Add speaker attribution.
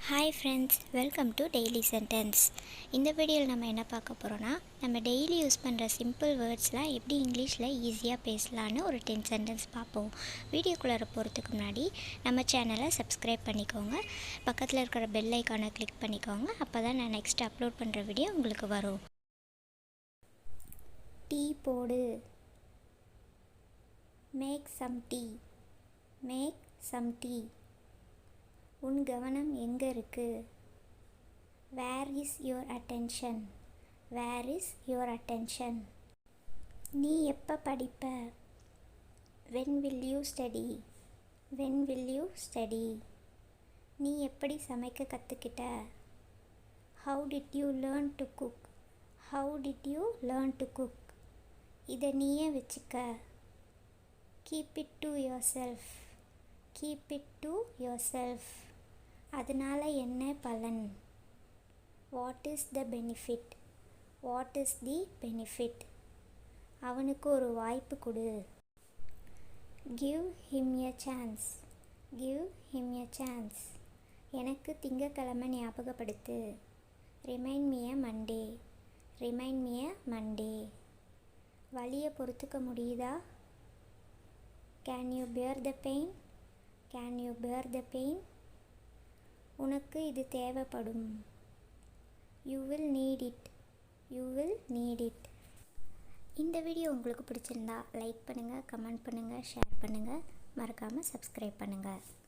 Speaker 1: Hi friends, welcome to daily sentence. இந்த வீடியோவில் நம்ம என்ன பார்க்க போகிறோன்னா, நம்ம டெய்லி யூஸ் பண்ணுற சிம்பிள் வேர்ட்ஸ்லாம் எப்படி இங்கிலீஷில் ஈஸியாக பேசலான்னு ஒரு 10 சென்டென்ஸ் பார்ப்போம். வீடியோக்குள்ளே போகிறதுக்கு முன்னாடி நம்ம சேனலை சப்ஸ்கிரைப் பண்ணிக்கோங்க, பக்கத்தில் இருக்கிற பெல் ஐக்கானை கிளிக் பண்ணிக்கோங்க. அப்போ தான் நான் நெக்ஸ்ட் அப்லோட் பண்ணுற வீடியோ உங்களுக்கு வரும். டீ போடு. Make some tea. Make some tea. உன் கவனம் எங்கே இருக்கு? Where is your attention? Where is your attention? நீ எப்போ படிப்ப? When will you study? When will you study? நீ எப்படி சமைக்க கற்றுக்கிட்ட? How did you learn to cook? How did you learn to cook? இதை நீயே வச்சுக்க. Keep it to yourself. Keep it to yourself. அதனால் என்ன பலன்? What is the benefit? What is the benefit? அவனுக்கு ஒரு வாய்ப்பு கொடு. கிவ் ஹிம் எ சான்ஸ். கிவ் ஹிம் எ சான்ஸ். எனக்கு திங்கக்கிழமை ஞாபகப்படுத்து. Remind me a Monday. Remind me a Monday. வலியை பொறுத்துக்க முடியுதா? Can you pier the pain? Can you pier the pain? உனக்கு இது தேவைப்படும். You will need it. You will need it. இந்த வீடியோ உங்களுக்கு பிடிச்சிருந்தா லைக் பண்ணுங்கள், கமெண்ட் பண்ணுங்கள், ஷேர் பண்ணுங்கள், மறக்காமல் சப்ஸ்கிரைப் பண்ணுங்கள்.